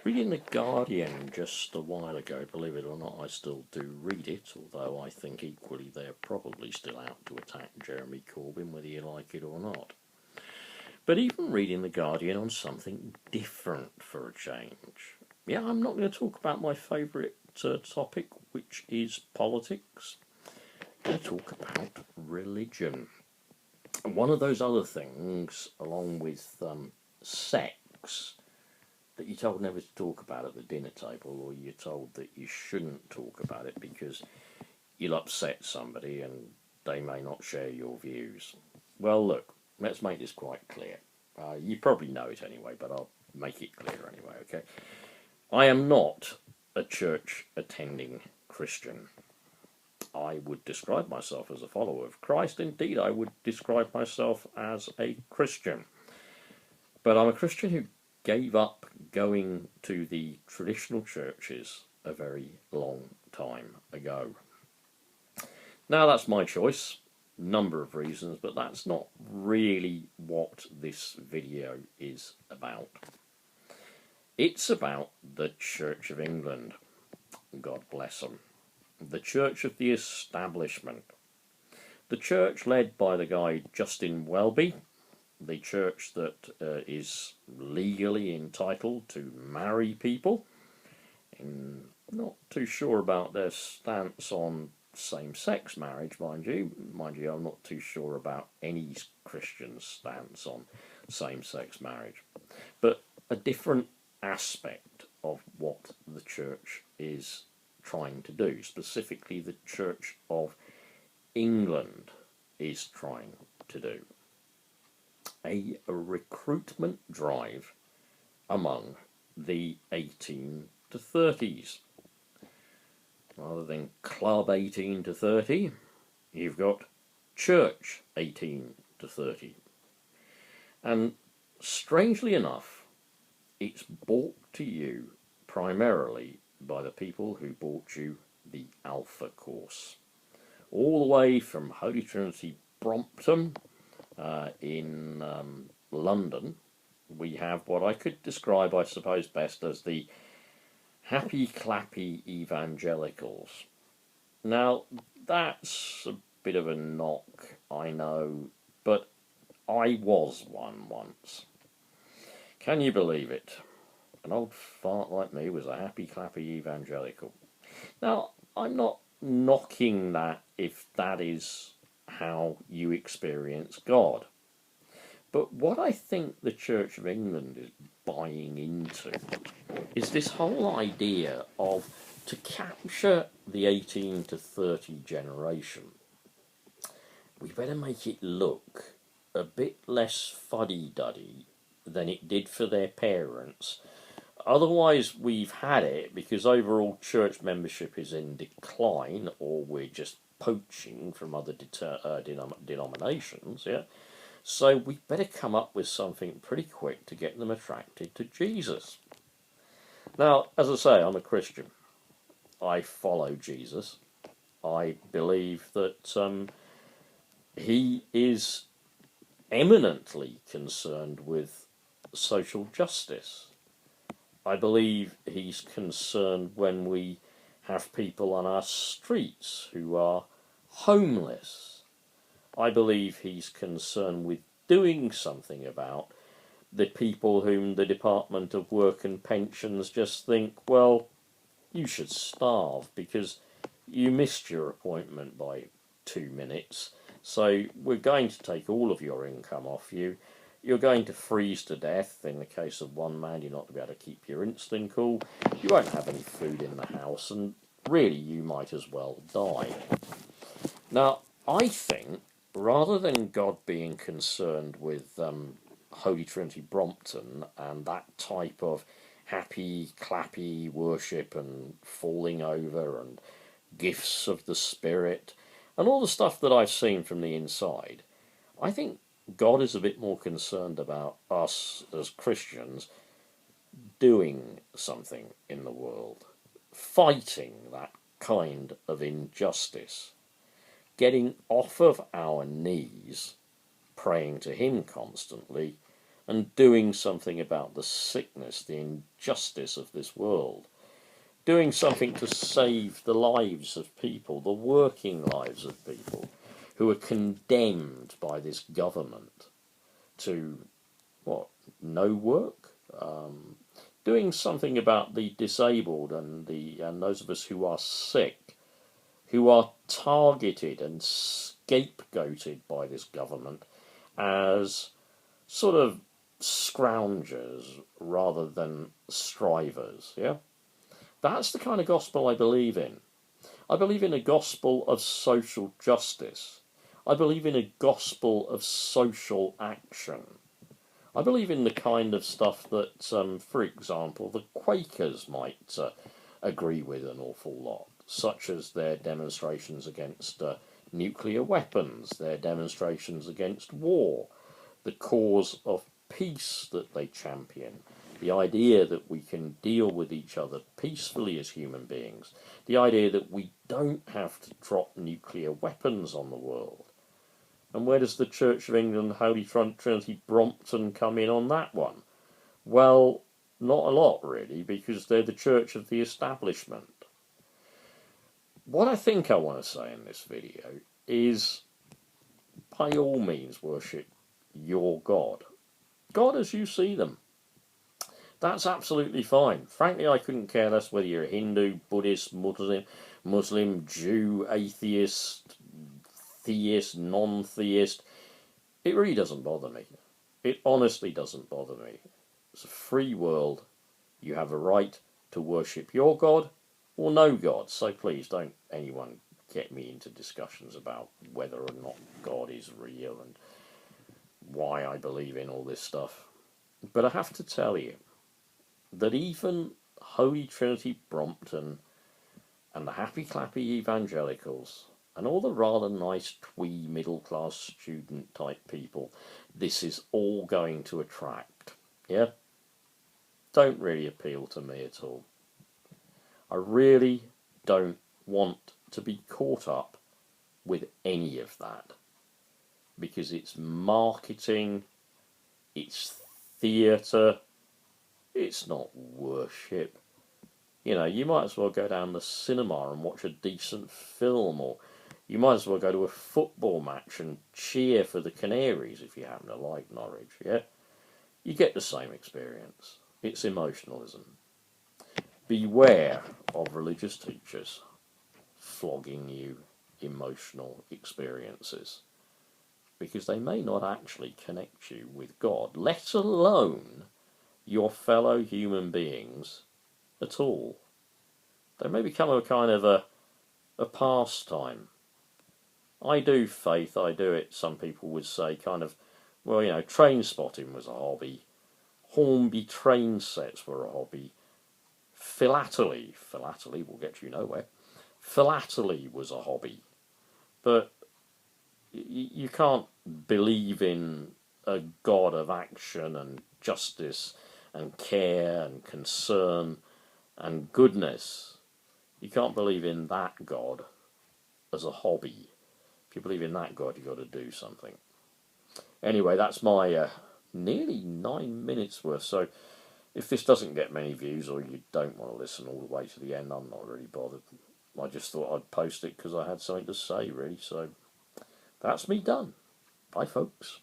Reading The Guardian just a while ago, believe it or not, I still do read it, although I think equally they're probably still out to attack Jeremy Corbyn, whether you like it or not. But even reading The Guardian on something different for a change. Yeah, I'm not going to talk about my favourite topic, which is politics. I'm going to talk about religion. And one of those other things, along with sex, that you're told never to talk about at the dinner table, or you're told that you shouldn't talk about it because you'll upset somebody and they may not share your views. Well, look, let's make this quite clear. You probably know it anyway, but I'll make it clear anyway, okay? I am not a church attending Christian. I would describe myself as a follower of Christ. Indeed, I would describe myself as a Christian. But I'm a Christian who gave up going to the traditional churches a very long time ago. Now, that's my choice, number of reasons, but that's not really what this video is about. It's about the Church of England, God bless them, the Church of the Establishment, the church led by the guy Justin Welby, the church that is legally entitled to marry people. I'm not too sure about their stance on same-sex marriage, mind you. Mind you, I'm not too sure about any Christian stance on same-sex marriage. But a different aspect of what the church is trying to do, specifically the Church of England is trying to do. A recruitment drive among the 18 to 30s. Rather than Club 18 to 30, you've got Church 18 to 30. And strangely enough, it's bought to you primarily by the people who bought you the Alpha course. All the way from Holy Trinity Brompton in London, we have what I could describe, I suppose, best as the happy-clappy evangelicals. Now, that's a bit of a knock, I know, but I was one once. Can you believe it? An old fart like me was a happy-clappy evangelical. Now, I'm not knocking that if that is how you experience God. But what I think the Church of England is buying into is this whole idea of, to capture the 18 to 30 generation, we better make it look a bit less fuddy-duddy than it did for their parents. Otherwise, we've had it because overall church membership is in decline, or we're just poaching from other denominations, yeah? So we better come up with something pretty quick to get them attracted to Jesus. Now, as I say, I'm a Christian. I follow Jesus. I believe that he is eminently concerned with social justice. I believe he's concerned when we have people on our streets who are homeless. I believe he's concerned with doing something about the people whom the Department of Work and Pensions just think, well, you should starve because you missed your appointment by 2 minutes, so we're going to take all of your income off you. You're going to freeze to death. In the case of one man, you're not going to be able to keep your insulin cool. You won't have any food in the house, and really you might as well die. Now, I think, rather than God being concerned with Holy Trinity Brompton and that type of happy, clappy worship and falling over and gifts of the Spirit and all the stuff that I've seen from the inside, I think God is a bit more concerned about us as Christians doing something in the world, fighting that kind of injustice, getting off of our knees, praying to him constantly, and doing something about the sickness, the injustice of this world. Doing something to save the lives of people, the working lives of people, who are condemned by this government to, what, no work? Doing something about the disabled and those of us who are sick, who are targeted and scapegoated by this government as sort of scroungers rather than strivers, yeah? That's the kind of gospel I believe in. I believe in a gospel of social justice. I believe in a gospel of social action. I believe in the kind of stuff that, for example, the Quakers might agree with an awful lot, such as their demonstrations against nuclear weapons, their demonstrations against war, the cause of peace that they champion, the idea that we can deal with each other peacefully as human beings, the idea that we don't have to drop nuclear weapons on the world. And where does the Church of England Holy Trinity Brompton come in on that one? Well, not a lot really, because they're the church of the establishment. What I think I want to say in this video is, by all means, worship your God. God as you see them. That's absolutely fine. Frankly, I couldn't care less whether you're a Hindu, Buddhist, Muslim, Jew, atheist, theist, non-theist. It really doesn't bother me. It honestly doesn't bother me. It's a free world. You have a right to worship your God or no God. So please don't anyone get me into discussions about whether or not God is real and why I believe in all this stuff. But I have to tell you that even Holy Trinity Brompton and the happy-clappy evangelicals and all the rather nice twee middle-class student-type people this is all going to attract, yeah, don't really appeal to me at all. I really don't want to be caught up with any of that, because it's marketing, it's theatre, it's not worship. You know, you might as well go down the cinema and watch a decent film, or you might as well go to a football match and cheer for the Canaries if you happen to like Norwich, yeah? You get the same experience. It's emotionalism. Beware of religious teachers flogging you emotional experiences, because they may not actually connect you with God, let alone your fellow human beings at all. They may become a kind of a pastime. I do faith, I do it, some people would say, kind of, well, you know, train spotting was a hobby, Hornby train sets were a hobby, philately will get you nowhere, philately was a hobby, but you can't believe in a God of action and justice and care and concern and goodness. You can't believe in that God as a hobby. If you believe in that God, you've got to do something. Anyway, that's my nearly 9 minutes worth. So if this doesn't get many views, or you don't want to listen all the way to the end, I'm not really bothered. I just thought I'd post it because I had something to say, really. So that's me done. Bye, folks.